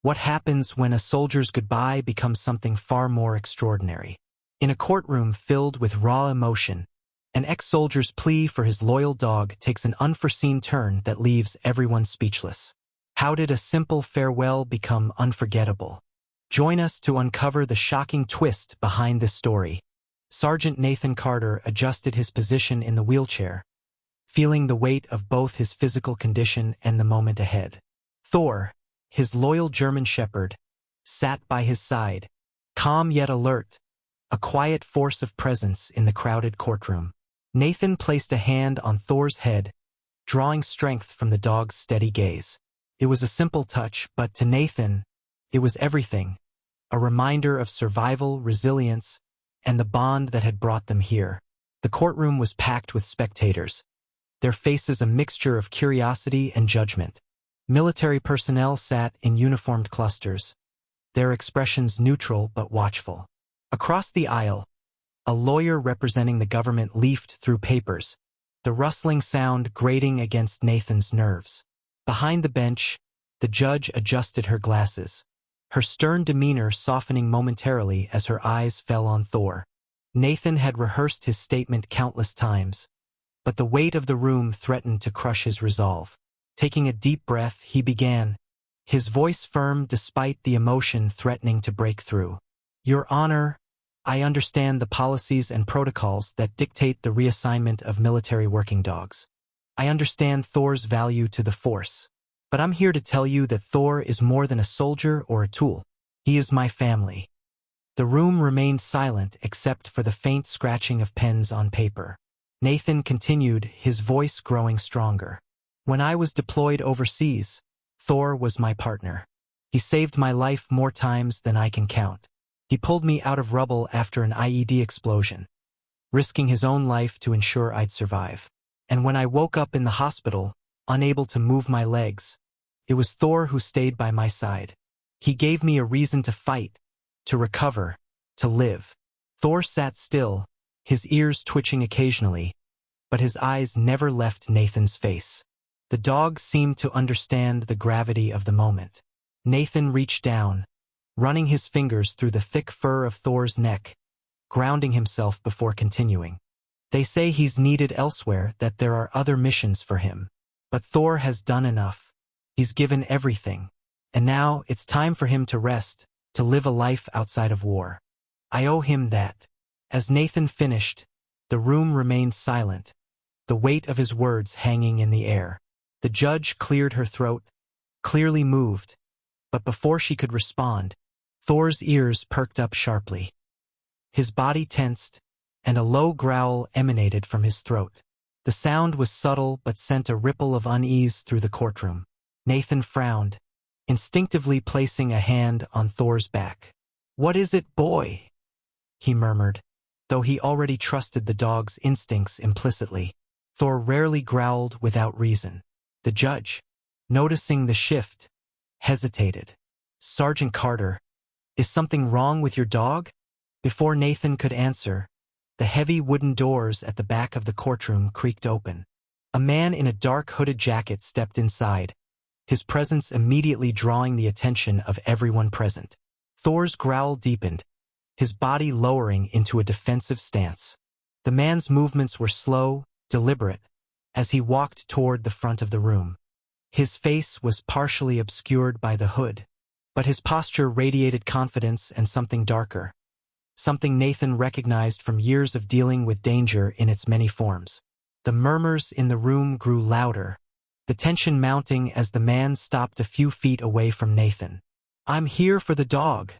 What happens when a soldier's goodbye becomes something far more extraordinary? In a courtroom filled with raw emotion, an ex-soldier's plea for his loyal dog takes an unforeseen turn that leaves everyone speechless. How did a simple farewell become unforgettable? Join us to uncover the shocking twist behind this story. Sergeant Nathan Carter adjusted his position in the wheelchair, feeling the weight of both his physical condition and the moment ahead. Thor, his loyal German shepherd, sat by his side, calm yet alert, a quiet force of presence in the crowded courtroom. Nathan placed a hand on Thor's head, drawing strength from the dog's steady gaze. It was a simple touch, but to Nathan, it was everything, a reminder of survival, resilience, and the bond that had brought them here. The courtroom was packed with spectators, their faces a mixture of curiosity and judgment. Military personnel sat in uniformed clusters, their expressions neutral but watchful. Across the aisle, a lawyer representing the government leafed through papers, the rustling sound grating against Nathan's nerves. Behind the bench, the judge adjusted her glasses, her stern demeanor softening momentarily as her eyes fell on Thor. Nathan had rehearsed his statement countless times, but the weight of the room threatened to crush his resolve. Taking a deep breath, he began, his voice firm despite the emotion threatening to break through. Your Honor, I understand the policies and protocols that dictate the reassignment of military working dogs. I understand Thor's value to the force. But I'm here to tell you that Thor is more than a soldier or a tool. He is my family. The room remained silent except for the faint scratching of pens on paper. Nathan continued, his voice growing stronger. When I was deployed overseas, Thor was my partner. He saved my life more times than I can count. He pulled me out of rubble after an IED explosion, risking his own life to ensure I'd survive. And when I woke up in the hospital, unable to move my legs, it was Thor who stayed by my side. He gave me a reason to fight, to recover, to live. Thor sat still, his ears twitching occasionally, but his eyes never left Nathan's face. The dog seemed to understand the gravity of the moment. Nathan reached down, running his fingers through the thick fur of Thor's neck, grounding himself before continuing. They say he's needed elsewhere, that there are other missions for him. But Thor has done enough. He's given everything. And now it's time for him to rest, to live a life outside of war. I owe him that. As Nathan finished, the room remained silent, the weight of his words hanging in the air. The judge cleared her throat, clearly moved, but before she could respond, Thor's ears perked up sharply. His body tensed, and a low growl emanated from his throat. The sound was subtle but sent a ripple of unease through the courtroom. Nathan frowned, instinctively placing a hand on Thor's back. "What is it, boy?" he murmured, though he already trusted the dog's instincts implicitly. Thor rarely growled without reason. The judge, noticing the shift, hesitated. "Sergeant Carter, is something wrong with your dog?" Before Nathan could answer, the heavy wooden doors at the back of the courtroom creaked open. A man in a dark hooded jacket stepped inside, his presence immediately drawing the attention of everyone present. Thor's growl deepened, his body lowering into a defensive stance. The man's movements were slow, deliberate, as he walked toward the front of the room. His face was partially obscured by the hood, but his posture radiated confidence and something darker. Something Nathan recognized from years of dealing with danger in its many forms. The murmurs in the room grew louder, the tension mounting as the man stopped a few feet away from Nathan. "I'm here for the dog,"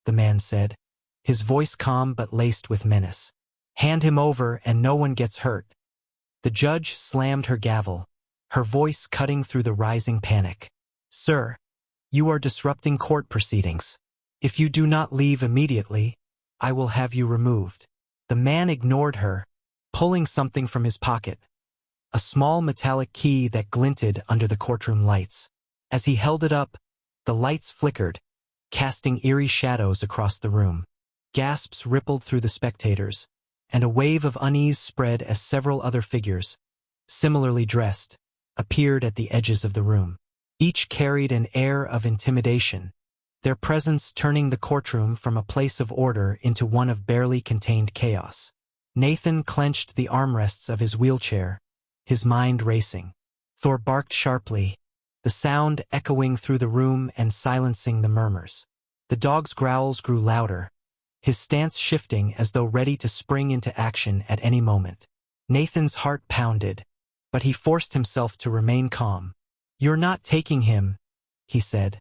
the man said, his voice calm but laced with menace. "Hand him over and no one gets hurt." The judge slammed her gavel, her voice cutting through the rising panic. "Sir, you are disrupting court proceedings. If you do not leave immediately, I will have you removed." The man ignored her, pulling something from his pocket, a small metallic key that glinted under the courtroom lights. As he held it up, the lights flickered, casting eerie shadows across the room. Gasps rippled through the spectators, and a wave of unease spread as several other figures, similarly dressed, appeared at the edges of the room. Each carried an air of intimidation, their presence turning the courtroom from a place of order into one of barely contained chaos. Nathan clenched the armrests of his wheelchair, his mind racing. Thor barked sharply, the sound echoing through the room and silencing the murmurs. The dog's growls grew louder, his stance shifting as though ready to spring into action at any moment. Nathan's heart pounded, but he forced himself to remain calm. "You're not taking him," he said,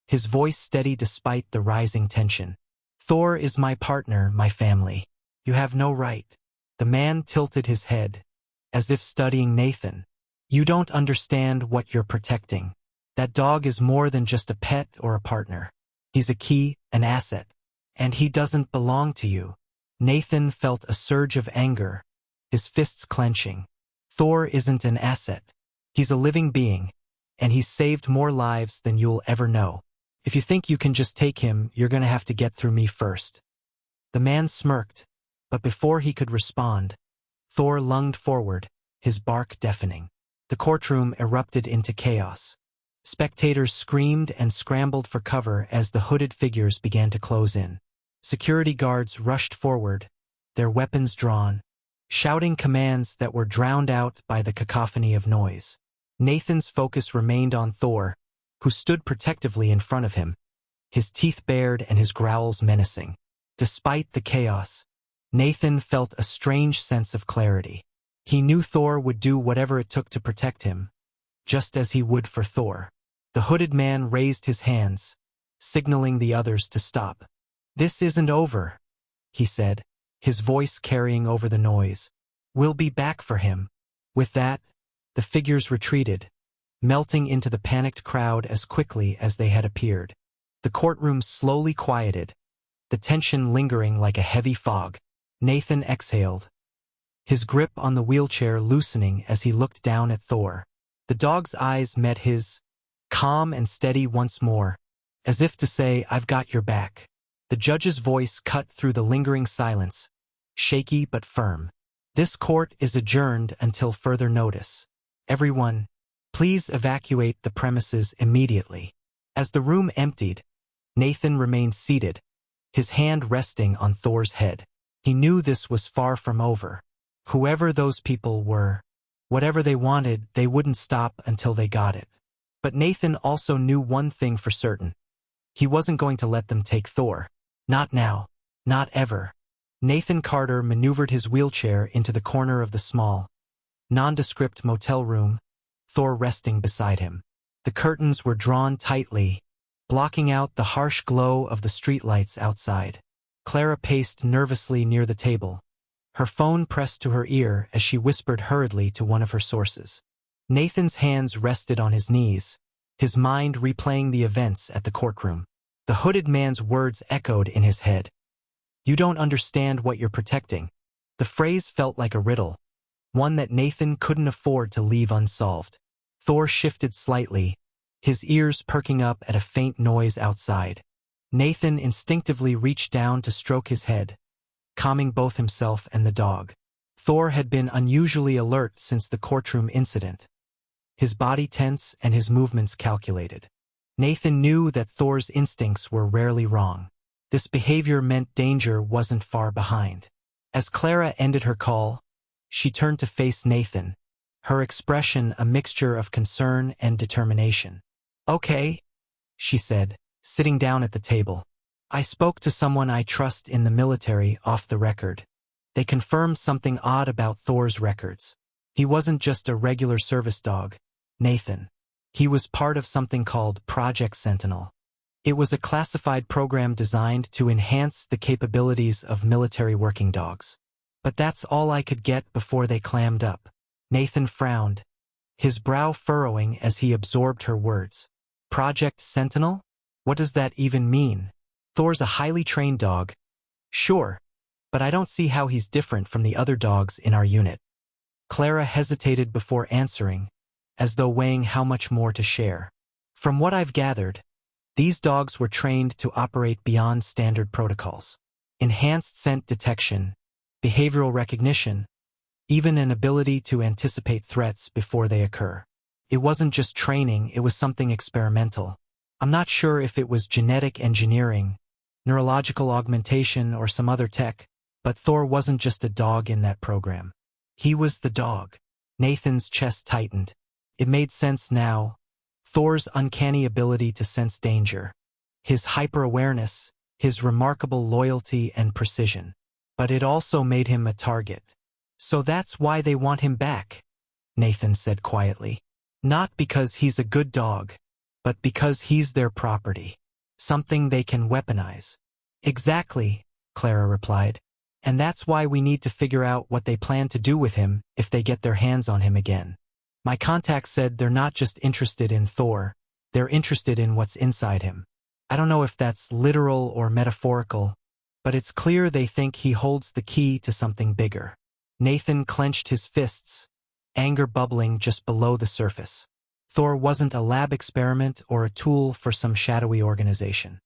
his voice steady despite the rising tension. "Thor is my partner, my family. You have no right." The man tilted his head, as if studying Nathan. "You don't understand what you're protecting. That dog is more than just a pet or a partner. He's a key, an asset. And he doesn't belong to you." Nathan felt a surge of anger, his fists clenching. Thor isn't an asset. He's a living being, and he's saved more lives than you'll ever know. If you think you can just take him, you're gonna have to get through me first. The man smirked, but before he could respond, Thor lunged forward, his bark deafening. The courtroom erupted into chaos. Spectators screamed and scrambled for cover as the hooded figures began to close in. Security guards rushed forward, their weapons drawn, shouting commands that were drowned out by the cacophony of noise. Nathan's focus remained on Thor, who stood protectively in front of him, his teeth bared and his growls menacing. Despite the chaos, Nathan felt a strange sense of clarity. He knew Thor would do whatever it took to protect him, just as he would for Thor. The hooded man raised his hands, signaling the others to stop. "This isn't over," he said, his voice carrying over the noise. "We'll be back for him." With that, the figures retreated, melting into the panicked crowd as quickly as they had appeared. The courtroom slowly quieted, the tension lingering like a heavy fog. Nathan exhaled, his grip on the wheelchair loosening as he looked down at Thor. The dog's eyes met his, calm and steady once more, as if to say, "I've got your back." The judge's voice cut through the lingering silence, shaky but firm. "This court is adjourned until further notice. Everyone, please evacuate the premises immediately." As the room emptied, Nathan remained seated, his hand resting on Thor's head. He knew this was far from over. Whoever those people were, whatever they wanted, they wouldn't stop until they got it. But Nathan also knew one thing for certain. He wasn't going to let them take Thor. Not now. Not ever. Nathan Carter maneuvered his wheelchair into the corner of the small, nondescript motel room, Thor resting beside him. The curtains were drawn tightly, blocking out the harsh glow of the streetlights outside. Clara paced nervously near the table, her phone pressed to her ear as she whispered hurriedly to one of her sources. Nathan's hands rested on his knees, his mind replaying the events at the courtroom. The hooded man's words echoed in his head. "You don't understand what you're protecting." The phrase felt like a riddle, one that Nathan couldn't afford to leave unsolved. Thor shifted slightly, his ears perking up at a faint noise outside. Nathan instinctively reached down to stroke his head, calming both himself and the dog. Thor had been unusually alert since the courtroom incident, his body tense and his movements calculated. Nathan knew that Thor's instincts were rarely wrong. This behavior meant danger wasn't far behind. As Clara ended her call, she turned to face Nathan, her expression a mixture of concern and determination. "Okay," she said, sitting down at the table. "I spoke to someone I trust in the military off the record. They confirmed something odd about Thor's records. He wasn't just a regular service dog, Nathan. He was part of something called Project Sentinel. It was a classified program designed to enhance the capabilities of military working dogs. But that's all I could get before they clammed up." Nathan frowned, his brow furrowing as he absorbed her words. "Project Sentinel? What does that even mean?" "Thor's a highly trained dog." "Sure, but I don't see how he's different from the other dogs in our unit." Clara hesitated before answering, as though weighing how much more to share. "From what I've gathered, these dogs were trained to operate beyond standard protocols. Enhanced scent detection, behavioral recognition, even an ability to anticipate threats before they occur. It wasn't just training, it was something experimental. I'm not sure if it was genetic engineering, neurological augmentation, or some other tech, but Thor wasn't just a dog in that program. He was the dog. Nathan's chest tightened. It made sense now. Thor's uncanny ability to sense danger. His hyper-awareness, his remarkable loyalty and precision. But it also made him a target. So that's why they want him back, Nathan said quietly. Not because he's a good dog, but because he's their property. Something they can weaponize. Exactly, Clara replied. And that's why we need to figure out what they plan to do with him if they get their hands on him again. My contact said they're not just interested in Thor, they're interested in what's inside him. I don't know if that's literal or metaphorical, but it's clear they think he holds the key to something bigger. Nathan clenched his fists, anger bubbling just below the surface. Thor wasn't a lab experiment or a tool for some shadowy organization.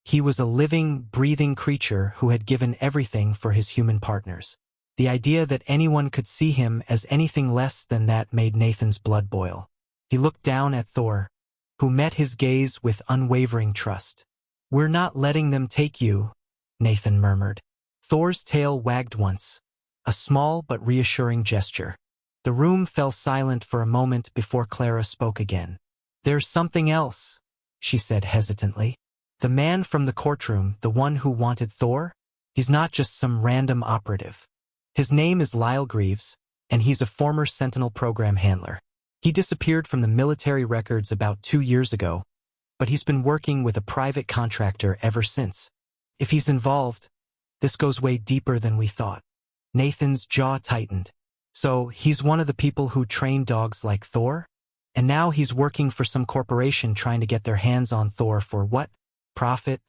He was a living, breathing creature who had given everything for his human partners. The idea that anyone could see him as anything less than that made Nathan's blood boil. He looked down at Thor, who met his gaze with unwavering trust. "We're not letting them take you," Nathan murmured. Thor's tail wagged once, a small but reassuring gesture. The room fell silent for a moment before Clara spoke again. "There's something else," she said hesitantly. "The man from the courtroom, the one who wanted Thor? He's not just some random operative. His name is Lyle Greaves, and he's a former Sentinel program handler. He disappeared from the military records about 2 years ago, but he's been working with a private contractor ever since. If he's involved, this goes way deeper than we thought." Nathan's jaw tightened. "So he's one of the people who train dogs like Thor? And now he's working for some corporation trying to get their hands on Thor for what? Profit?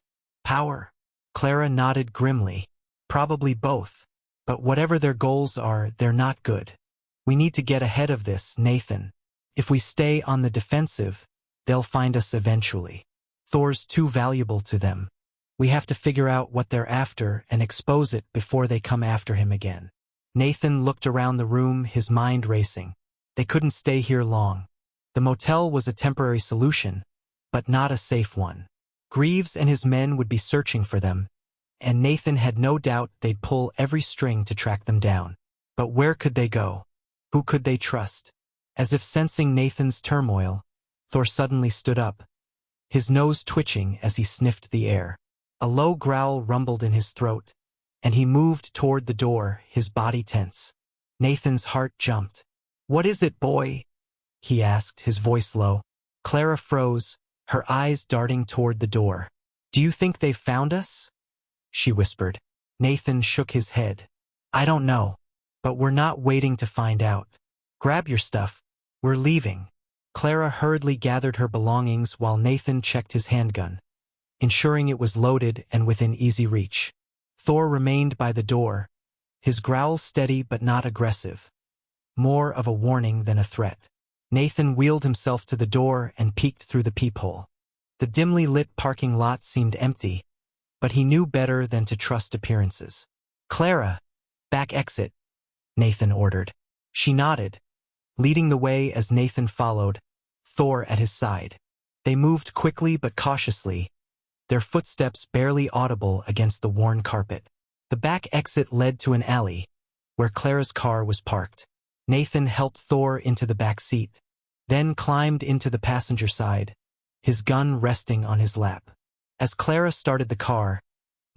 Power?" Clara nodded grimly. "Probably both. But whatever their goals are, they're not good. We need to get ahead of this, Nathan. If we stay on the defensive, they'll find us eventually. Thor's too valuable to them. We have to figure out what they're after and expose it before they come after him again." Nathan looked around the room, his mind racing. They couldn't stay here long. The motel was a temporary solution, but not a safe one. Greaves and his men would be searching for them, and Nathan had no doubt they'd pull every string to track them down. But where could they go? Who could they trust? As if sensing Nathan's turmoil, Thor suddenly stood up, his nose twitching as he sniffed the air. A low growl rumbled in his throat, and he moved toward the door, his body tense. Nathan's heart jumped. "What is it, boy?" he asked, his voice low. Clara froze, her eyes darting toward the door. "Do you think they've found us?" she whispered. Nathan shook his head. "I don't know, but we're not waiting to find out. Grab your stuff. We're leaving." Clara hurriedly gathered her belongings while Nathan checked his handgun, ensuring it was loaded and within easy reach. Thor remained by the door, his growl steady but not aggressive, more of a warning than a threat. Nathan wheeled himself to the door and peeked through the peephole. The dimly lit parking lot seemed empty, but he knew better than to trust appearances. "Clara, back exit," Nathan ordered. She nodded, leading the way as Nathan followed, Thor at his side. They moved quickly but cautiously, their footsteps barely audible against the worn carpet. The back exit led to an alley, where Clara's car was parked. Nathan helped Thor into the back seat, then climbed into the passenger side, his gun resting on his lap. As Clara started the car,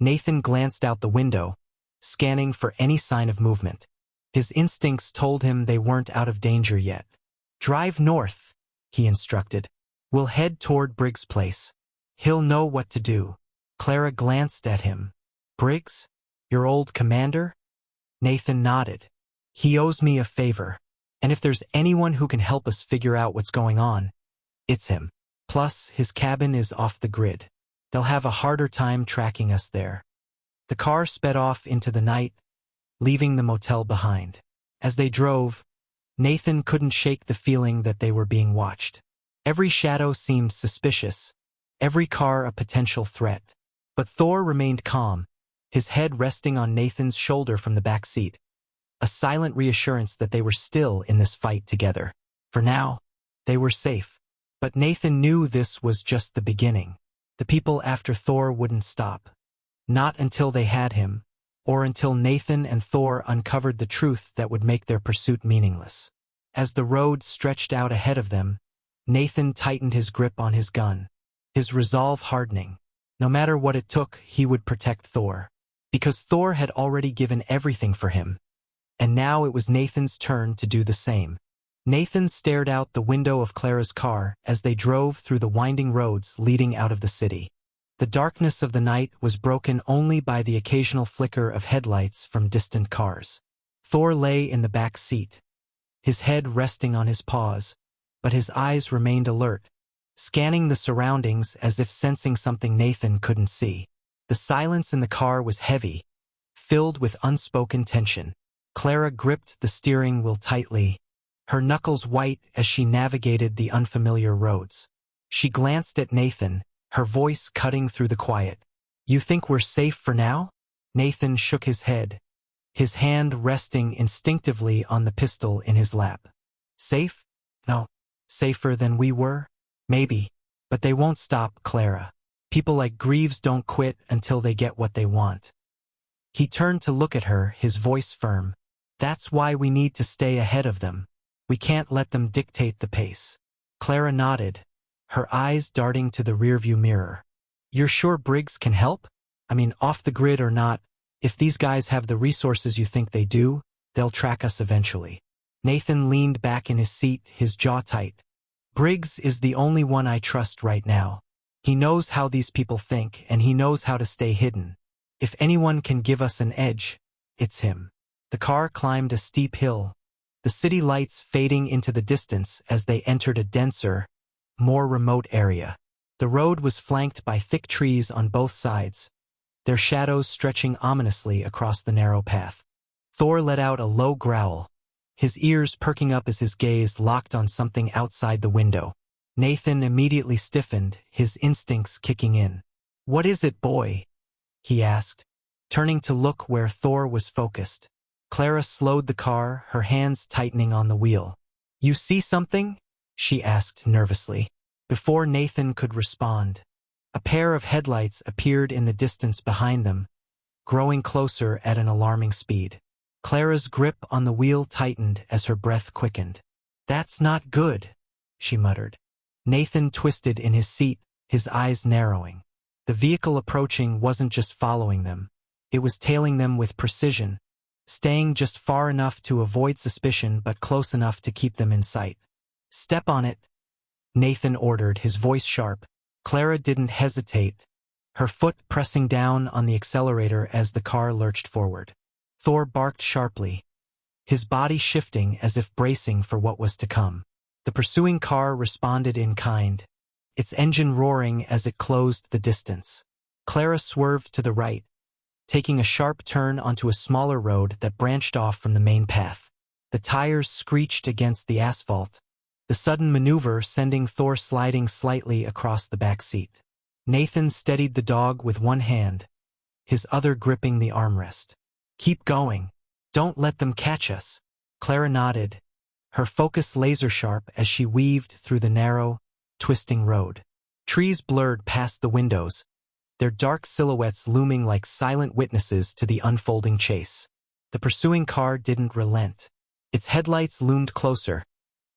Nathan glanced out the window, scanning for any sign of movement. His instincts told him they weren't out of danger yet. "Drive north," he instructed. "We'll head toward Briggs' place. He'll know what to do." Clara glanced at him. "Briggs? Your old commander?" Nathan nodded. "He owes me a favor, and if there's anyone who can help us figure out what's going on, it's him. Plus, his cabin is off the grid. They'll have a harder time tracking us there." The car sped off into the night, leaving the motel behind. As they drove, Nathan couldn't shake the feeling that they were being watched. Every shadow seemed suspicious, every car a potential threat. But Thor remained calm, his head resting on Nathan's shoulder from the back seat, a silent reassurance that they were still in this fight together. For now, they were safe. But Nathan knew this was just the beginning. The people after Thor wouldn't stop. Not until they had him, or until Nathan and Thor uncovered the truth that would make their pursuit meaningless. As the road stretched out ahead of them, Nathan tightened his grip on his gun, his resolve hardening. No matter what it took, he would protect Thor. Because Thor had already given everything for him. And now it was Nathan's turn to do the same. Nathan stared out the window of Clara's car as they drove through the winding roads leading out of the city. The darkness of the night was broken only by the occasional flicker of headlights from distant cars. Thor lay in the back seat, his head resting on his paws, but his eyes remained alert, scanning the surroundings as if sensing something Nathan couldn't see. The silence in the car was heavy, filled with unspoken tension. Clara gripped the steering wheel tightly, her knuckles white as she navigated the unfamiliar roads. She glanced at Nathan, her voice cutting through the quiet. "You think we're safe for now?" Nathan shook his head, his hand resting instinctively on the pistol in his lap. "Safe? No. Safer than we were? Maybe. But they won't stop, Clara. People like Greaves don't quit until they get what they want." He turned to look at her, his voice firm. "That's why we need to stay ahead of them. We can't let them dictate the pace." Clara nodded, her eyes darting to the rearview mirror. "You're sure Briggs can help? I mean, off the grid or not, if these guys have the resources you think they do, they'll track us eventually." Nathan leaned back in his seat, his jaw tight. "Briggs is the only one I trust right now. He knows how these people think, and he knows how to stay hidden. If anyone can give us an edge, it's him." The car climbed a steep hill, the city lights fading into the distance as they entered a denser, more remote area. The road was flanked by thick trees on both sides, their shadows stretching ominously across the narrow path. Thor let out a low growl, his ears perking up as his gaze locked on something outside the window. Nathan immediately stiffened, his instincts kicking in. "What is it, boy?" he asked, turning to look where Thor was focused. Clara slowed the car, her hands tightening on the wheel. "You see something?" she asked nervously. Before Nathan could respond, a pair of headlights appeared in the distance behind them, growing closer at an alarming speed. Clara's grip on the wheel tightened as her breath quickened. "That's not good," she muttered. Nathan twisted in his seat, his eyes narrowing. The vehicle approaching wasn't just following them. It was tailing them with precision, staying just far enough to avoid suspicion but close enough to keep them in sight. "Step on it," Nathan ordered, his voice sharp. Clara didn't hesitate, her foot pressing down on the accelerator as the car lurched forward. Thor barked sharply, his body shifting as if bracing for what was to come. The pursuing car responded in kind, its engine roaring as it closed the distance. Clara swerved to the right, taking a sharp turn onto a smaller road that branched off from the main path. The tires screeched against the asphalt, the sudden maneuver sending Thor sliding slightly across the back seat. Nathan steadied the dog with one hand, his other gripping the armrest. "Keep going. Don't let them catch us." Clara nodded, her focus laser-sharp as she weaved through the narrow, twisting road. Trees blurred past the windows, their dark silhouettes looming like silent witnesses to the unfolding chase. The pursuing car didn't relent. Its headlights loomed closer,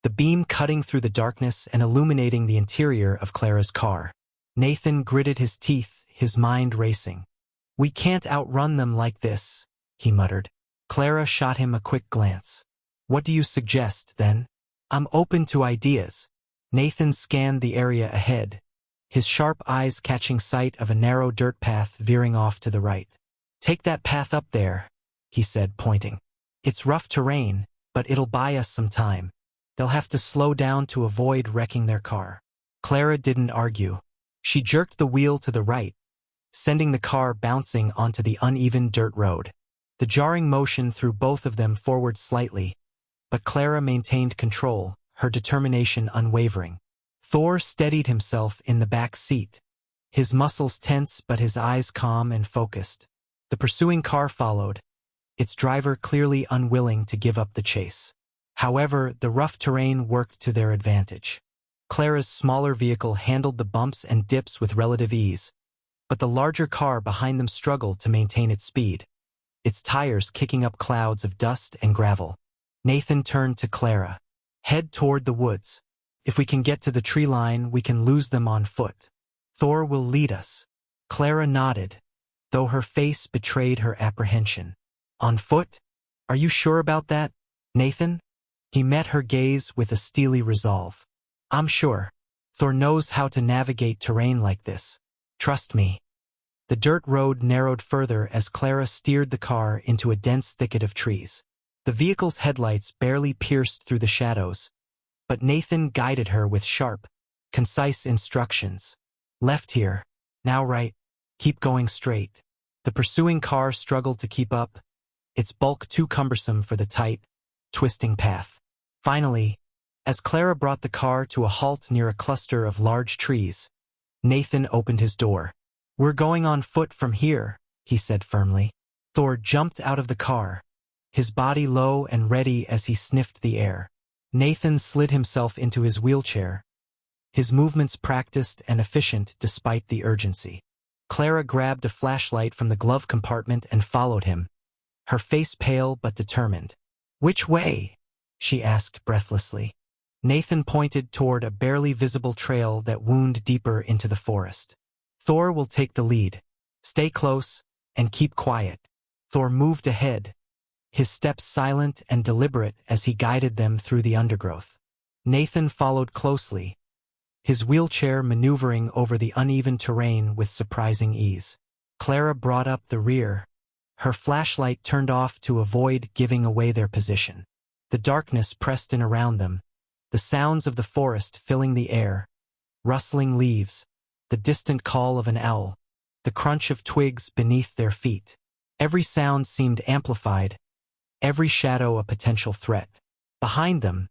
the beam cutting through the darkness and illuminating the interior of Clara's car. Nathan gritted his teeth, his mind racing. "We can't outrun them like this," he muttered. Clara shot him a quick glance. "What do you suggest, then?" "I'm open to ideas." Nathan scanned the area ahead, his sharp eyes catching sight of a narrow dirt path veering off to the right. "Take that path up there," he said, pointing. "It's rough terrain, but it'll buy us some time. They'll have to slow down to avoid wrecking their car." Clara didn't argue. She jerked the wheel to the right, sending the car bouncing onto the uneven dirt road. The jarring motion threw both of them forward slightly, but Clara maintained control, her determination unwavering. Thor steadied himself in the back seat, his muscles tense but his eyes calm and focused. The pursuing car followed, its driver clearly unwilling to give up the chase. However, the rough terrain worked to their advantage. Clara's smaller vehicle handled the bumps and dips with relative ease, but the larger car behind them struggled to maintain its speed, its tires kicking up clouds of dust and gravel. Nathan turned to Clara. "Head toward the woods. If we can get to the tree line, we can lose them on foot. Thor will lead us." Clara nodded, though her face betrayed her apprehension. "On foot? Are you sure about that, Nathan?" He met her gaze with a steely resolve. "I'm sure. Thor knows how to navigate terrain like this. Trust me." The dirt road narrowed further as Clara steered the car into a dense thicket of trees. The vehicle's headlights barely pierced through the shadows, but Nathan guided her with sharp, concise instructions. "Left here. Now right. Keep going straight." The pursuing car struggled to keep up, its bulk too cumbersome for the tight, twisting path. Finally, as Clara brought the car to a halt near a cluster of large trees, Nathan opened his door. "We're going on foot from here," he said firmly. Thor jumped out of the car, his body low and ready as he sniffed the air. Nathan slid himself into his wheelchair, his movements practiced and efficient despite the urgency. Clara grabbed a flashlight from the glove compartment and followed him, her face pale but determined. "Which way?" she asked breathlessly. Nathan pointed toward a barely visible trail that wound deeper into the forest. "Thor will take the lead. Stay close and keep quiet." Thor moved ahead, his steps silent and deliberate as he guided them through the undergrowth. Nathan followed closely, his wheelchair maneuvering over the uneven terrain with surprising ease. Clara brought up the rear, her flashlight turned off to avoid giving away their position. The darkness pressed in around them, the sounds of the forest filling the air, rustling leaves, the distant call of an owl, the crunch of twigs beneath their feet. Every sound seemed amplified, every shadow a potential threat. Behind them,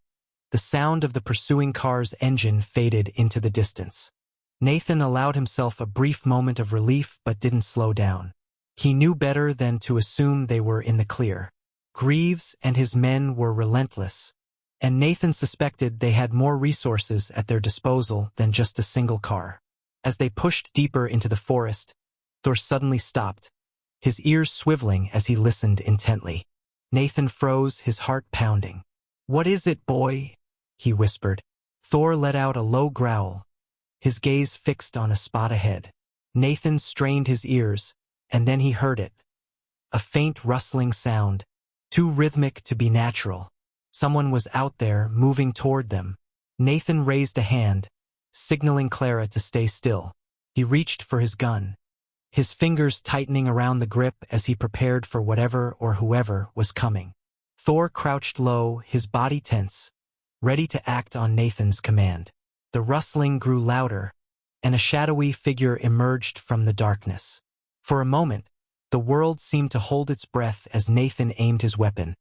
the sound of the pursuing car's engine faded into the distance. Nathan allowed himself a brief moment of relief but didn't slow down. He knew better than to assume they were in the clear. Greaves and his men were relentless, and Nathan suspected they had more resources at their disposal than just a single car. As they pushed deeper into the forest, Thor suddenly stopped, his ears swiveling as he listened intently. Nathan froze, his heart pounding. "What is it, boy?" he whispered. Thor let out a low growl, his gaze fixed on a spot ahead. Nathan strained his ears, and then he heard it. A faint rustling sound, too rhythmic to be natural. Someone was out there, moving toward them. Nathan raised a hand, signaling Clara to stay still. He reached for his gun, his fingers tightening around the grip as he prepared for whatever or whoever was coming. Thor crouched low, his body tense, ready to act on Nathan's command. The rustling grew louder, and a shadowy figure emerged from the darkness. For a moment, the world seemed to hold its breath as Nathan aimed his weapon,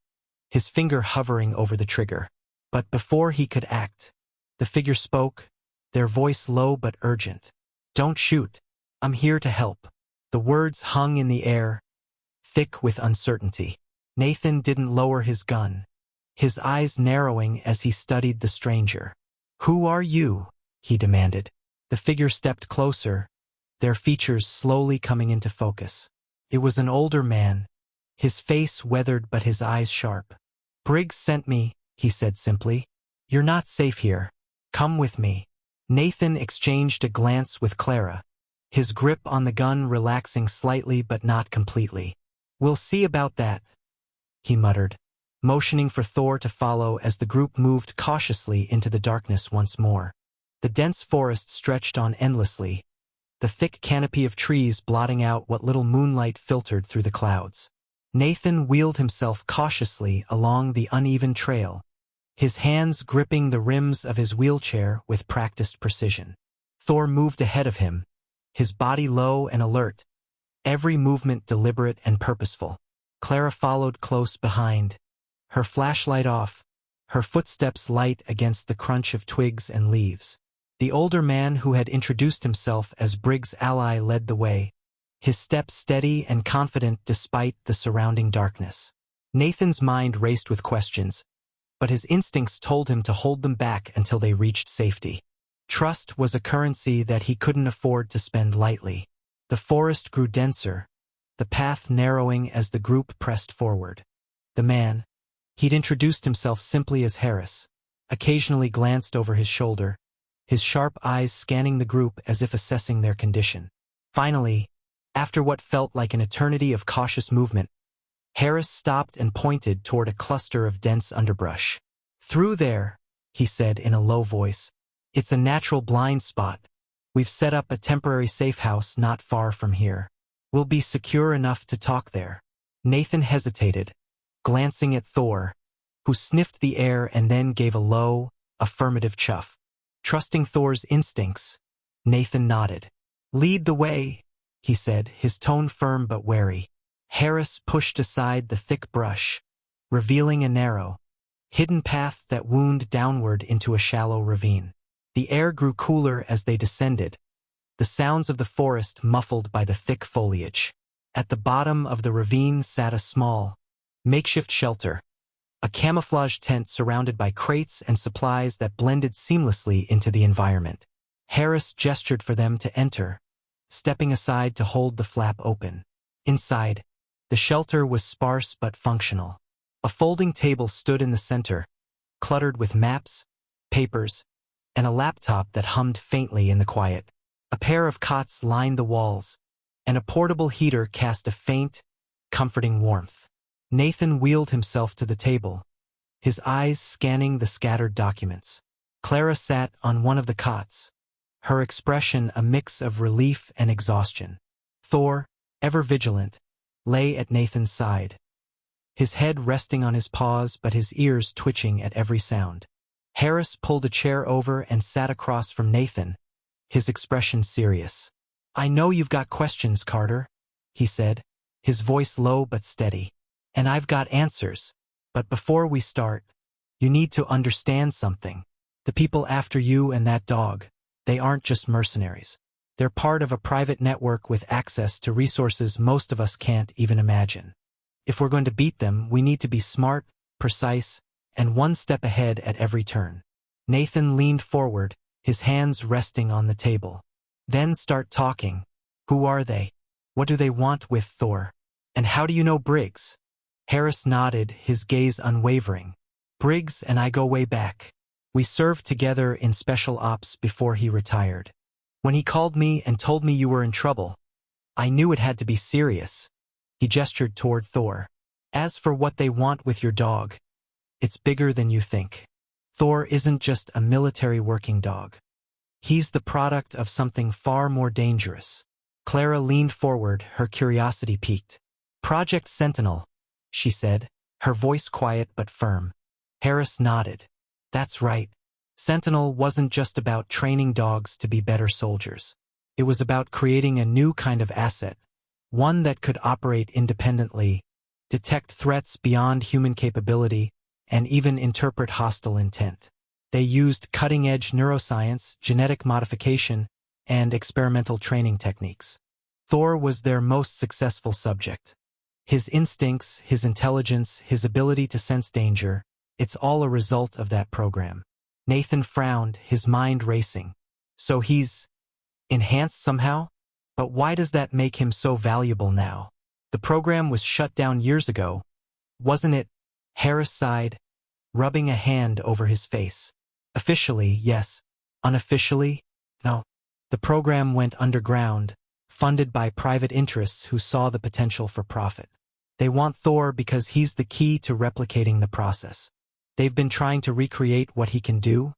his finger hovering over the trigger. But before he could act, the figure spoke, their voice low but urgent. "Don't shoot. I'm here to help." The words hung in the air, thick with uncertainty. Nathan didn't lower his gun, his eyes narrowing as he studied the stranger. "Who are you?" he demanded. The figure stepped closer, their features slowly coming into focus. It was an older man, his face weathered but his eyes sharp. "Briggs sent me," he said simply. "You're not safe here. Come with me." Nathan exchanged a glance with Clara, his grip on the gun relaxing slightly but not completely. "We'll see about that," he muttered, motioning for Thor to follow as the group moved cautiously into the darkness once more. The dense forest stretched on endlessly, the thick canopy of trees blotting out what little moonlight filtered through the clouds. Nathan wheeled himself cautiously along the uneven trail, his hands gripping the rims of his wheelchair with practiced precision. Thor moved ahead of him, his body low and alert, every movement deliberate and purposeful. Clara followed close behind, her flashlight off, her footsteps light against the crunch of twigs and leaves. The older man who had introduced himself as Briggs' ally led the way, his steps steady and confident despite the surrounding darkness. Nathan's mind raced with questions, but his instincts told him to hold them back until they reached safety. Trust was a currency that he couldn't afford to spend lightly. The forest grew denser, the path narrowing as the group pressed forward. The man, he'd introduced himself simply as Harris, occasionally glanced over his shoulder, his sharp eyes scanning the group as if assessing their condition. Finally, after what felt like an eternity of cautious movement, Harris stopped and pointed toward a cluster of dense underbrush. "Through there," he said in a low voice. "It's a natural blind spot. We've set up a temporary safe house not far from here. We'll be secure enough to talk there." Nathan hesitated, glancing at Thor, who sniffed the air and then gave a low, affirmative chuff. Trusting Thor's instincts, Nathan nodded. "Lead the way," he said, his tone firm but wary. Harris pushed aside the thick brush, revealing a narrow, hidden path that wound downward into a shallow ravine. The air grew cooler as they descended, the sounds of the forest muffled by the thick foliage. At the bottom of the ravine sat a small, makeshift shelter, a camouflage tent surrounded by crates and supplies that blended seamlessly into the environment. Harris gestured for them to enter, stepping aside to hold the flap open. Inside, the shelter was sparse but functional. A folding table stood in the center, cluttered with maps, papers, and a laptop that hummed faintly in the quiet. A pair of cots lined the walls, and a portable heater cast a faint, comforting warmth. Nathan wheeled himself to the table, his eyes scanning the scattered documents. Clara sat on one of the cots, her expression a mix of relief and exhaustion. Thor, ever vigilant, lay at Nathan's side, his head resting on his paws but his ears twitching at every sound. Harris pulled a chair over and sat across from Nathan, his expression serious. "I know you've got questions, Carter," he said, his voice low but steady. "And I've got answers. But before we start, you need to understand something. The people after you and that dog, they aren't just mercenaries. They're part of a private network with access to resources most of us can't even imagine. If we're going to beat them, we need to be smart, precise, and one step ahead at every turn." Nathan leaned forward, his hands resting on the table. "Then start talking. Who are they? What do they want with Thor? And how do you know Briggs?" Harris nodded, his gaze unwavering. "Briggs and I go way back. We served together in special ops before he retired. When he called me and told me you were in trouble, I knew it had to be serious." He gestured toward Thor. "As for what they want with your dog, it's bigger than you think. Thor isn't just a military working dog. He's the product of something far more dangerous." Clara leaned forward, her curiosity piqued. "Project Sentinel," she said, her voice quiet but firm. Harris nodded. "That's right. Sentinel wasn't just about training dogs to be better soldiers. It was about creating a new kind of asset, one that could operate independently, detect threats beyond human capability, and even interpret hostile intent. They used cutting-edge neuroscience, genetic modification, and experimental training techniques. Thor was their most successful subject. His instincts, his intelligence, his ability to sense danger, it's all a result of that program. Nathan frowned, his mind racing. "So he's enhanced somehow? But why does that make him so valuable now? The program was shut down years ago, wasn't it?" Harris sighed, rubbing a hand over his face. "Officially, yes. Unofficially, no. The program went underground, funded by private interests who saw the potential for profit. They want Thor because he's the key to replicating the process. They've been trying to recreate what he can do,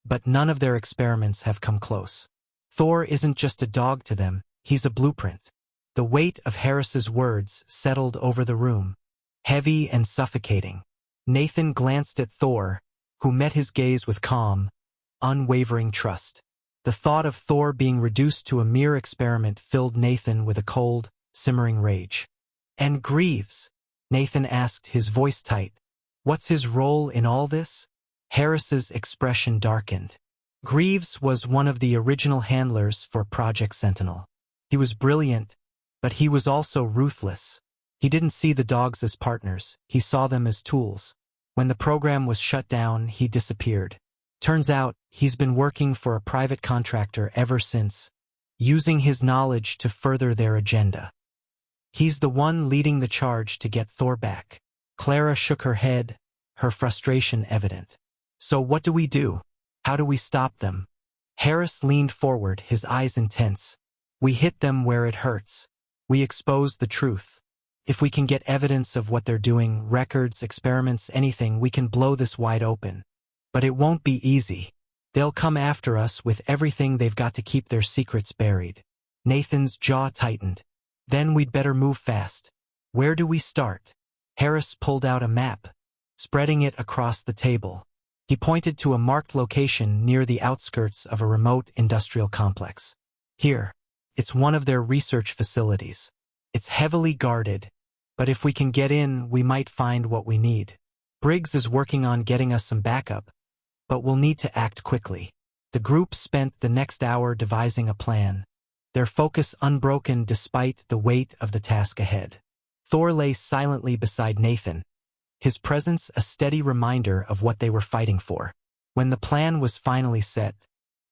but none of their experiments have come close. Thor isn't just a dog to them, he's a blueprint." The weight of Harris's words settled over the room, heavy and suffocating. Nathan glanced at Thor, who met his gaze with calm, unwavering trust. The thought of Thor being reduced to a mere experiment filled Nathan with a cold, simmering rage. "And Greaves?" Nathan asked, his voice tight. "What's his role in all this?" Harris's expression darkened. Greaves was one of the original handlers for Project Sentinel. He was brilliant, but he was also ruthless. He didn't see the dogs as partners, he saw them as tools. When the program was shut down, he disappeared. Turns out, he's been working for a private contractor ever since, using his knowledge to further their agenda. He's the one leading the charge to get Thor back. Clara shook her head, her frustration evident. So what do we do? How do we stop them? Harris leaned forward, his eyes intense. We hit them where it hurts. We expose the truth. If we can get evidence of what they're doing, records, experiments, anything, we can blow this wide open. But it won't be easy. They'll come after us with everything. They've got to keep their secrets buried. Nathan's jaw tightened. Then we'd better move fast. Where do we start? Harris pulled out a map, spreading it across the table. He pointed to a marked location near the outskirts of a remote industrial complex. Here, it's one of their research facilities. It's heavily guarded, but if we can get in, we might find what we need. Briggs is working on getting us some backup, but we'll need to act quickly. The group spent the next hour devising a plan, their focus unbroken despite the weight of the task ahead. Thor lay silently beside Nathan, his presence a steady reminder of what they were fighting for. When the plan was finally set,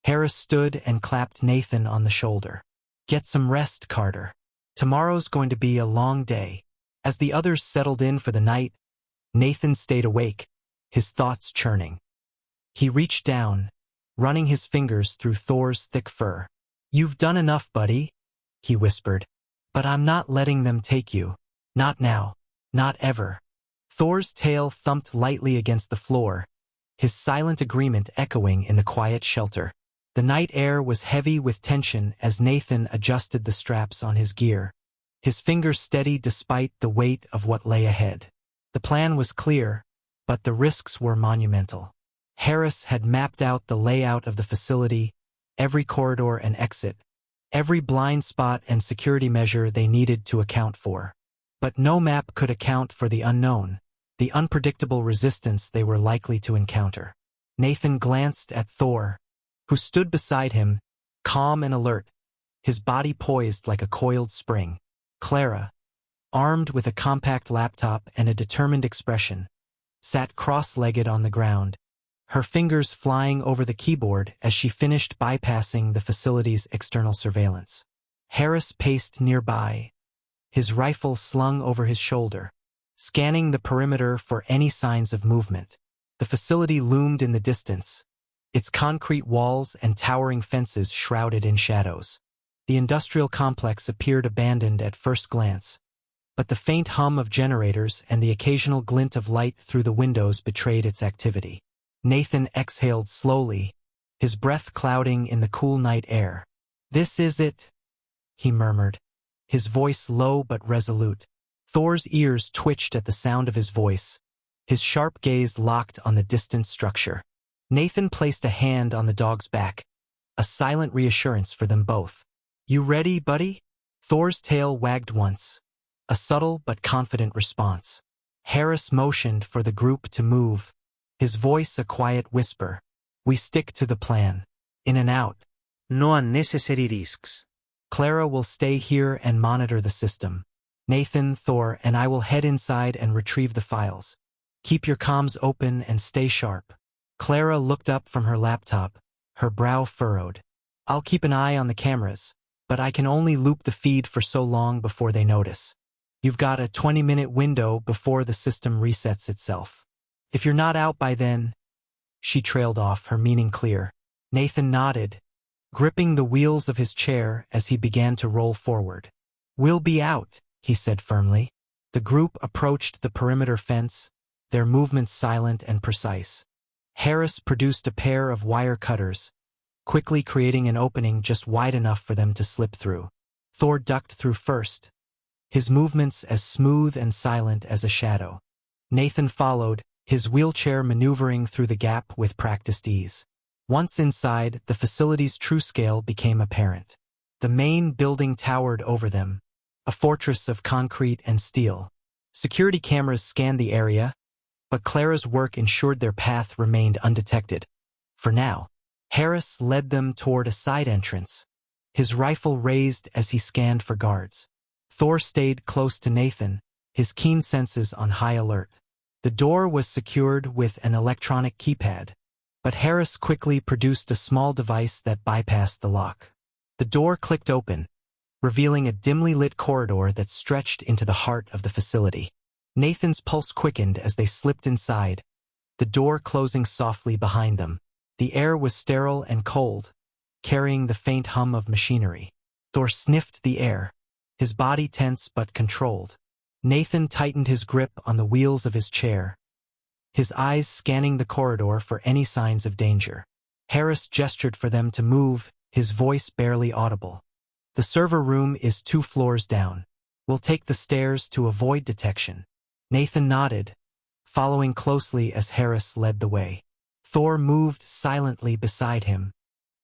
Harris stood and clapped Nathan on the shoulder. Get some rest, Carter. Tomorrow's going to be a long day. As the others settled in for the night, Nathan stayed awake, his thoughts churning. He reached down, running his fingers through Thor's thick fur. You've done enough, buddy, he whispered. But I'm not letting them take you. Not now. Not ever. Thor's tail thumped lightly against the floor, his silent agreement echoing in the quiet shelter. The night air was heavy with tension as Nathan adjusted the straps on his gear, his fingers steady despite the weight of what lay ahead. The plan was clear, but the risks were monumental. Harris had mapped out the layout of the facility, every corridor and exit, every blind spot and security measure they needed to account for. But no map could account for the unknown, the unpredictable resistance they were likely to encounter. Nathan glanced at Thor, who stood beside him, calm and alert, his body poised like a coiled spring. Clara, armed with a compact laptop and a determined expression, sat cross-legged on the ground, her fingers flying over the keyboard as she finished bypassing the facility's external surveillance. Harris paced nearby, his rifle slung over his shoulder, scanning the perimeter for any signs of movement. The facility loomed in the distance, its concrete walls and towering fences shrouded in shadows. The industrial complex appeared abandoned at first glance, but the faint hum of generators and the occasional glint of light through the windows betrayed its activity. Nathan exhaled slowly, his breath clouding in the cool night air. This is it, he murmured, his voice low but resolute. Thor's ears twitched at the sound of his voice, his sharp gaze locked on the distant structure. Nathan placed a hand on the dog's back, a silent reassurance for them both. You ready, buddy? Thor's tail wagged once, a subtle but confident response. Harris motioned for the group to move, his voice a quiet whisper. We stick to the plan. In and out. No unnecessary risks. Clara will stay here and monitor the system. Nathan, Thor, and I will head inside and retrieve the files. Keep your comms open and stay sharp. Clara looked up from her laptop, her brow furrowed. I'll keep an eye on the cameras, but I can only loop the feed for so long before they notice. You've got a 20-minute window before the system resets itself. If you're not out by then... She trailed off, her meaning clear. Nathan nodded, gripping the wheels of his chair as he began to roll forward. We'll be out, he said firmly. The group approached the perimeter fence, their movements silent and precise. Harris produced a pair of wire cutters, quickly creating an opening just wide enough for them to slip through. Thor ducked through first, his movements as smooth and silent as a shadow. Nathan followed, his wheelchair maneuvering through the gap with practiced ease. Once inside, the facility's true scale became apparent. The main building towered over them, a fortress of concrete and steel. Security cameras scanned the area, but Clara's work ensured their path remained undetected. For now, Harris led them toward a side entrance, his rifle raised as he scanned for guards. Thor stayed close to Nathan, his keen senses on high alert. The door was secured with an electronic keypad, but Harris quickly produced a small device that bypassed the lock. The door clicked open, revealing a dimly lit corridor that stretched into the heart of the facility. Nathan's pulse quickened as they slipped inside, the door closing softly behind them. The air was sterile and cold, carrying the faint hum of machinery. Thor sniffed the air, his body tense but controlled. Nathan tightened his grip on the wheels of his chair, his eyes scanning the corridor for any signs of danger. Harris gestured for them to move, his voice barely audible. The server room is 2 floors down. We'll take the stairs to avoid detection. Nathan nodded, following closely as Harris led the way. Thor moved silently beside him,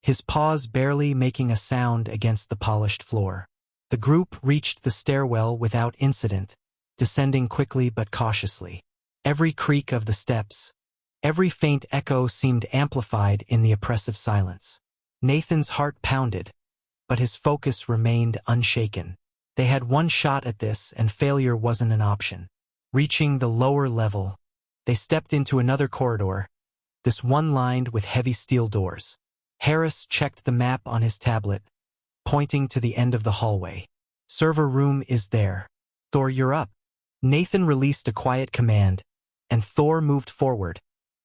his paws barely making a sound against the polished floor. The group reached the stairwell without incident, descending quickly but cautiously. Every creak of the steps, every faint echo seemed amplified in the oppressive silence. Nathan's heart pounded, but his focus remained unshaken. They had one shot at this, and failure wasn't an option. Reaching the lower level, they stepped into another corridor, this one lined with heavy steel doors. Harris checked the map on his tablet, pointing to the end of the hallway. Server room is there. Thor, you're up. Nathan released a quiet command, and Thor moved forward,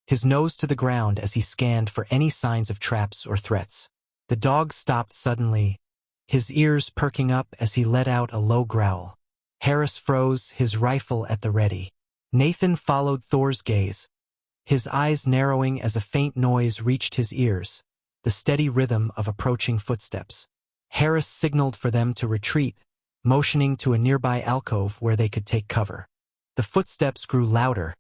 his nose to the ground as he scanned for any signs of traps or threats. The dog stopped suddenly, his ears perking up as he let out a low growl. Harris froze, his rifle at the ready. Nathan followed Thor's gaze, his eyes narrowing as a faint noise reached his ears, the steady rhythm of approaching footsteps. Harris signaled for them to retreat, motioning to a nearby alcove where they could take cover. The footsteps grew louder,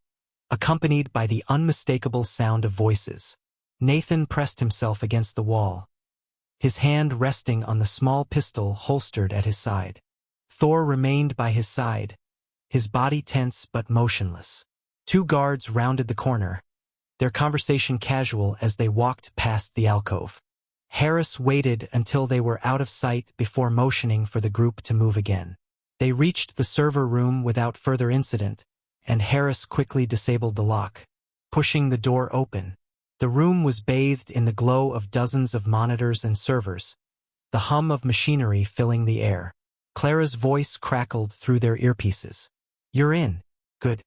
accompanied by the unmistakable sound of voices. Nathan pressed himself against the wall, his hand resting on the small pistol holstered at his side. Thor remained by his side, his body tense but motionless. 2 guards rounded the corner, their conversation casual as they walked past the alcove. Harris waited until they were out of sight before motioning for the group to move again. They reached the server room without further incident, and Harris quickly disabled the lock, pushing the door open. The room was bathed in the glow of dozens of monitors and servers, the hum of machinery filling the air. Clara's voice crackled through their earpieces. You're in. Good.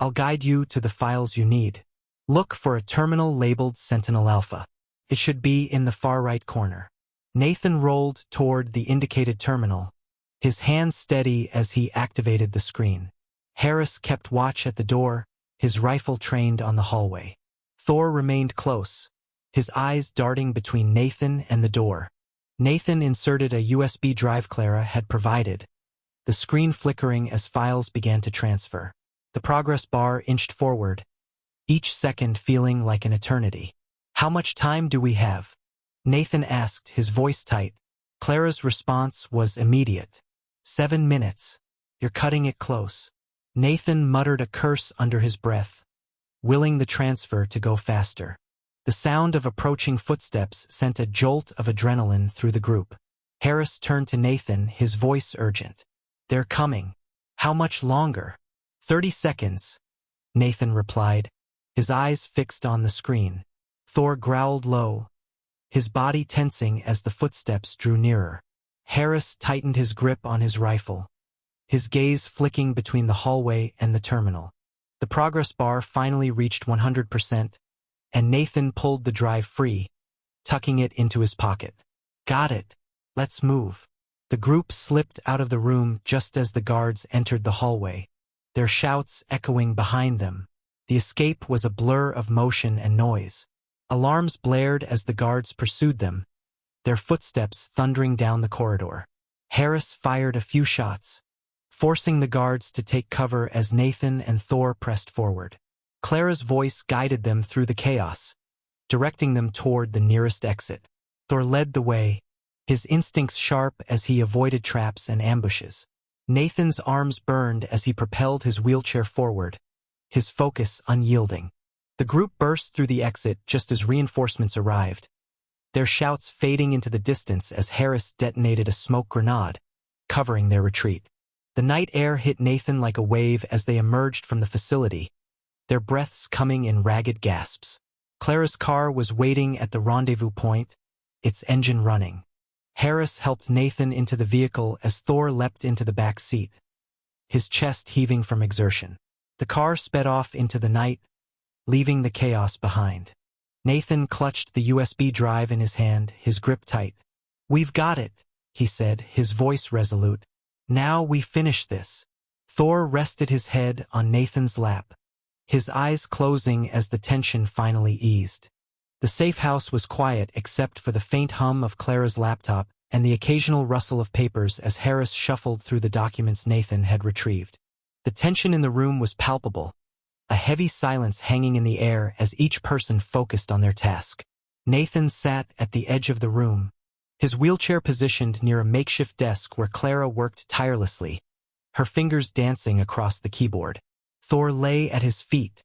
I'll guide you to the files you need. Look for a terminal labeled Sentinel Alpha. It should be in the far right corner. Nathan rolled toward the indicated terminal, his hand steady as he activated the screen. Harris kept watch at the door, his rifle trained on the hallway. Thor remained close, his eyes darting between Nathan and the door. Nathan inserted a USB drive Clara had provided, the screen flickering as files began to transfer. The progress bar inched forward, each second feeling like an eternity. How much time do we have? Nathan asked, his voice tight. Clara's response was immediate. 7 minutes. You're cutting it close. Nathan muttered a curse under his breath, willing the transfer to go faster. The sound of approaching footsteps sent a jolt of adrenaline through the group. Harris turned to Nathan, his voice urgent. They're coming. How much longer? 30 seconds, Nathan replied, his eyes fixed on the screen. Thor growled low, his body tensing as the footsteps drew nearer. Harris tightened his grip on his rifle, his gaze flicking between the hallway and the terminal. The progress bar finally reached 100%, and Nathan pulled the drive free, tucking it into his pocket. Got it. Let's move. The group slipped out of the room just as the guards entered the hallway, their shouts echoing behind them. The escape was a blur of motion and noise. Alarms blared as the guards pursued them, their footsteps thundering down the corridor. Harris fired a few shots, forcing the guards to take cover as Nathan and Thor pressed forward. Clara's voice guided them through the chaos, directing them toward the nearest exit. Thor led the way, his instincts sharp as he avoided traps and ambushes. Nathan's arms burned as he propelled his wheelchair forward, his focus unyielding. The group burst through the exit just as reinforcements arrived, their shouts fading into the distance as Harris detonated a smoke grenade, covering their retreat. The night air hit Nathan like a wave as they emerged from the facility, their breaths coming in ragged gasps. Clara's car was waiting at the rendezvous point, its engine running. Harris helped Nathan into the vehicle as Thor leapt into the back seat, his chest heaving from exertion. The car sped off into the night, leaving the chaos behind. Nathan clutched the USB drive in his hand, his grip tight. "We've got it," he said, his voice resolute. "Now we finish this." Thor rested his head on Nathan's lap, his eyes closing as the tension finally eased. The safe house was quiet except for the faint hum of Clara's laptop and the occasional rustle of papers as Harris shuffled through the documents Nathan had retrieved. The tension in the room was palpable, a heavy silence hanging in the air as each person focused on their task. Nathan sat at the edge of the room, his wheelchair positioned near a makeshift desk where Clara worked tirelessly, her fingers dancing across the keyboard. Thor lay at his feet,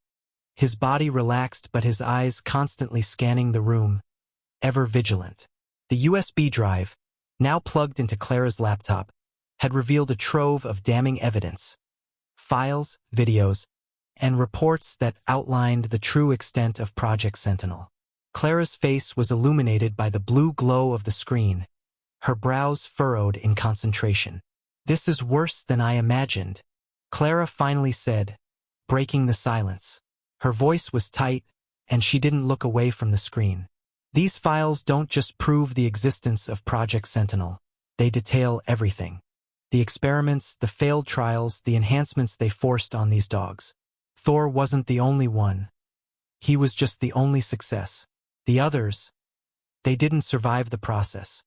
his body relaxed but his eyes constantly scanning the room, ever vigilant. The USB drive, now plugged into Clara's laptop, had revealed a trove of damning evidence, files, videos, and reports that outlined the true extent of Project Sentinel. Clara's face was illuminated by the blue glow of the screen, her brows furrowed in concentration. "This is worse than I imagined," Clara finally said, breaking the silence. Her voice was tight, and she didn't look away from the screen. "These files don't just prove the existence of Project Sentinel. They detail everything. The experiments, the failed trials, the enhancements they forced on these dogs. Thor wasn't the only one. He was just the only success. The others, they didn't survive the process."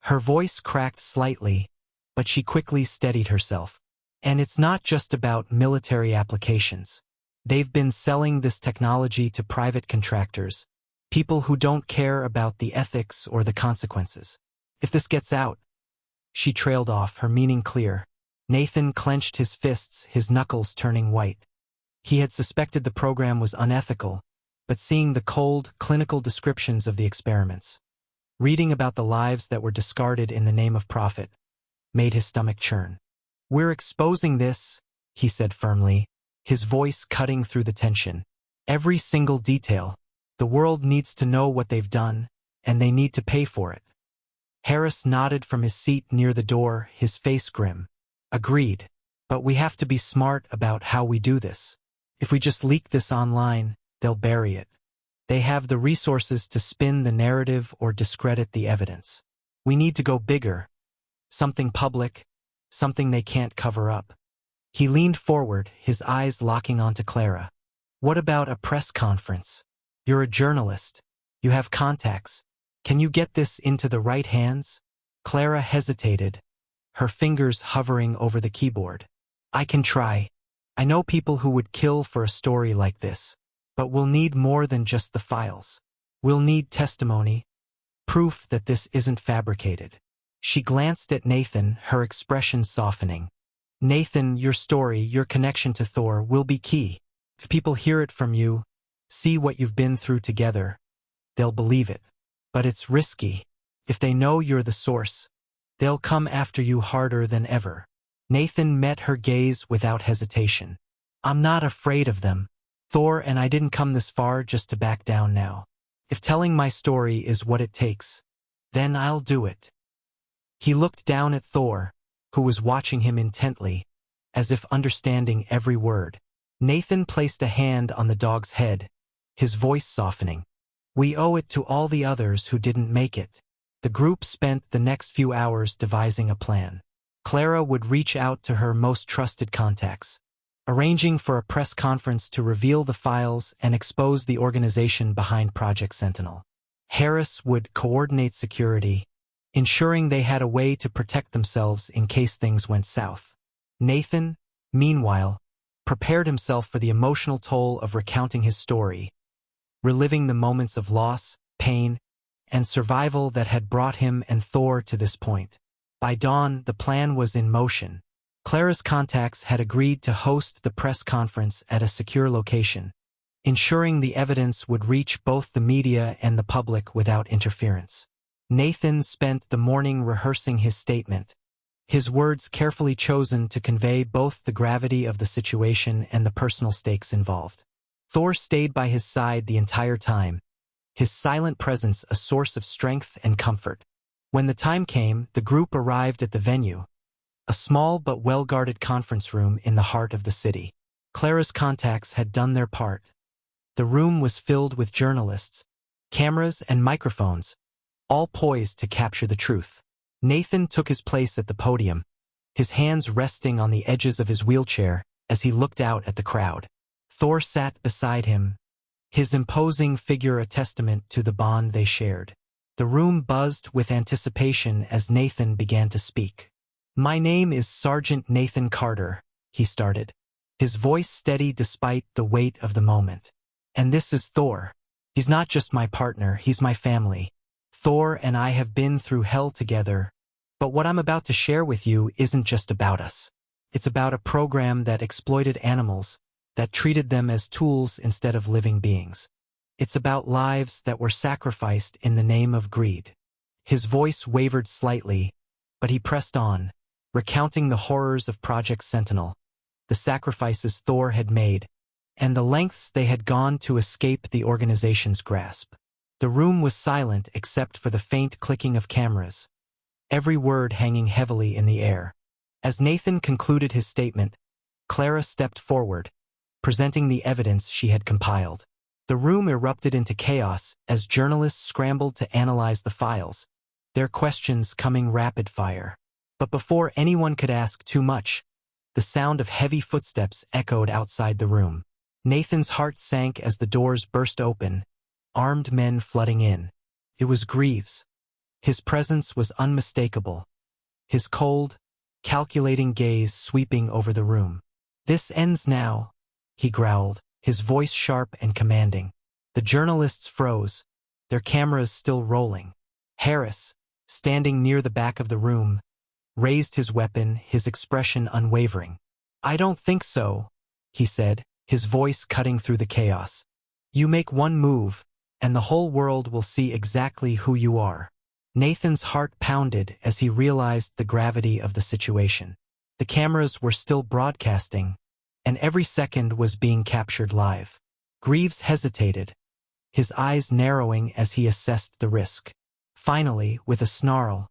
Her voice cracked slightly, but she quickly steadied herself. "And it's not just about military applications. They've been selling this technology to private contractors, people who don't care about the ethics or the consequences. If this gets out..." She trailed off, her meaning clear. Nathan clenched his fists, his knuckles turning white. He had suspected the program was unethical, but seeing the cold, clinical descriptions of the experiments, reading about the lives that were discarded in the name of profit, made his stomach churn. "We're exposing this," he said firmly, his voice cutting through the tension. "Every single detail. The world needs to know what they've done, and they need to pay for it." Harris nodded from his seat near the door, his face grim. "Agreed. But we have to be smart about how we do this. If we just leak this online, they'll bury it. They have the resources to spin the narrative or discredit the evidence. We need to go bigger. Something public, something they can't cover up." He leaned forward, his eyes locking onto Clara. "What about a press conference? You're a journalist. You have contacts. Can you get this into the right hands?" Clara hesitated, her fingers hovering over the keyboard. "I can try. I know people who would kill for a story like this. But we'll need more than just the files. We'll need testimony, proof that this isn't fabricated." She glanced at Nathan, her expression softening. "Nathan, your story, your connection to Thor will be key. If people hear it from you, see what you've been through together, they'll believe it. But it's risky. If they know you're the source, they'll come after you harder than ever." Nathan met her gaze without hesitation. "I'm not afraid of them. Thor and I didn't come this far just to back down now. If telling my story is what it takes, then I'll do it." He looked down at Thor, who was watching him intently, as if understanding every word. Nathan placed a hand on the dog's head, his voice softening. "We owe it to all the others who didn't make it." The group spent the next few hours devising a plan. Clara would reach out to her most trusted contacts, arranging for a press conference to reveal the files and expose the organization behind Project Sentinel. Harris would coordinate security, ensuring they had a way to protect themselves in case things went south. Nathan, meanwhile, prepared himself for the emotional toll of recounting his story, reliving the moments of loss, pain, and survival that had brought him and Thor to this point. By dawn, the plan was in motion. Clara's contacts had agreed to host the press conference at a secure location, ensuring the evidence would reach both the media and the public without interference. Nathan spent the morning rehearsing his statement, his words carefully chosen to convey both the gravity of the situation and the personal stakes involved. Thor stayed by his side the entire time, his silent presence a source of strength and comfort. When the time came, the group arrived at the venue, a small but well-guarded conference room in the heart of the city. Clara's contacts had done their part. The room was filled with journalists, cameras and microphones, all poised to capture the truth. Nathan took his place at the podium, his hands resting on the edges of his wheelchair as he looked out at the crowd. Thor sat beside him, his imposing figure a testament to the bond they shared. The room buzzed with anticipation as Nathan began to speak. "My name is Sergeant Nathan Carter," he started, his voice steady despite the weight of the moment. "And this is Thor. He's not just my partner, he's my family. Thor and I have been through hell together, but what I'm about to share with you isn't just about us. It's about a program that exploited animals, that treated them as tools instead of living beings. It's about lives that were sacrificed in the name of greed." His voice wavered slightly, but he pressed on, recounting the horrors of Project Sentinel, the sacrifices Thor had made, and the lengths they had gone to escape the organization's grasp. The room was silent except for the faint clicking of cameras, every word hanging heavily in the air. As Nathan concluded his statement, Clara stepped forward, presenting the evidence she had compiled. The room erupted into chaos as journalists scrambled to analyze the files, their questions coming rapid fire. But before anyone could ask too much, the sound of heavy footsteps echoed outside the room. Nathan's heart sank as the doors burst open, armed men flooding in. It was Greaves. His presence was unmistakable, his cold, calculating gaze sweeping over the room. "This ends now," he growled, his voice sharp and commanding. The journalists froze, their cameras still rolling. Harris, standing near the back of the room, raised his weapon, his expression unwavering. "I don't think so," he said, his voice cutting through the chaos. "You make one move, and the whole world will see exactly who you are." Nathan's heart pounded as he realized the gravity of the situation. The cameras were still broadcasting, and every second was being captured live. Greaves hesitated, his eyes narrowing as he assessed the risk. Finally, with a snarl,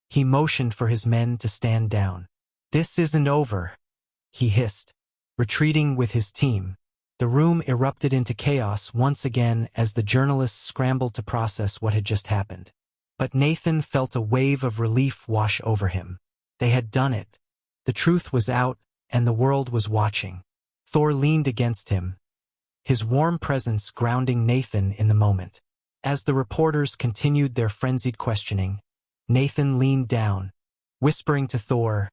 he motioned for his men to stand down. "This isn't over," he hissed, retreating with his team. The room erupted into chaos once again as the journalists scrambled to process what had just happened. But Nathan felt a wave of relief wash over him. They had done it. The truth was out, and the world was watching. Thor leaned against him, his warm presence grounding Nathan in the moment. As the reporters continued their frenzied questioning, Nathan leaned down, whispering to Thor,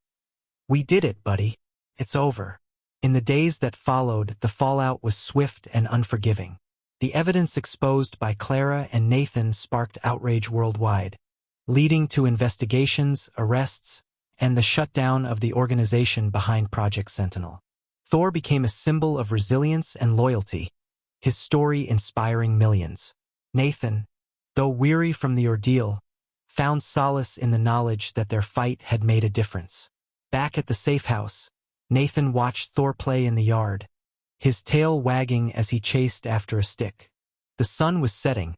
"We did it, buddy. It's over." In the days that followed, the fallout was swift and unforgiving. The evidence exposed by Clara and Nathan sparked outrage worldwide, leading to investigations, arrests, and the shutdown of the organization behind Project Sentinel. Thor became a symbol of resilience and loyalty, his story inspiring millions. Nathan, though weary from the ordeal, found solace in the knowledge that their fight had made a difference. Back at the safe house, Nathan watched Thor play in the yard, his tail wagging as he chased after a stick. The sun was setting,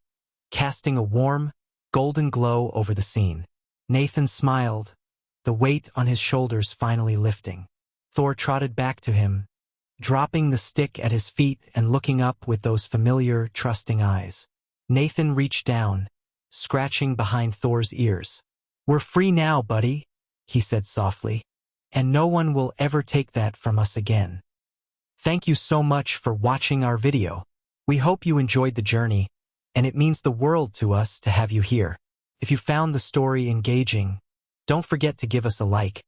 casting a warm, golden glow over the scene. Nathan smiled, the weight on his shoulders finally lifting. Thor trotted back to him, dropping the stick at his feet and looking up with those familiar, trusting eyes. Nathan reached down, scratching behind Thor's ears. "We're free now, buddy," he said softly, "and no one will ever take that from us again." Thank you so much for watching our video. We hope you enjoyed the journey, and it means the world to us to have you here. If you found the story engaging, don't forget to give us a like.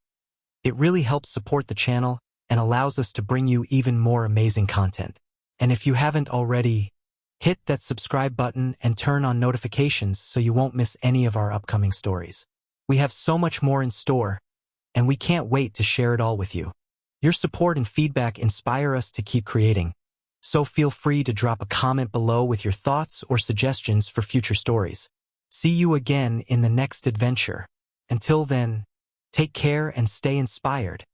It really helps support the channel and allows us to bring you even more amazing content. And if you haven't already, hit that subscribe button and turn on notifications so you won't miss any of our upcoming stories. We have so much more in store, and we can't wait to share it all with you. Your support and feedback inspire us to keep creating, so feel free to drop a comment below with your thoughts or suggestions for future stories. See you again in the next adventure. Until then, take care and stay inspired.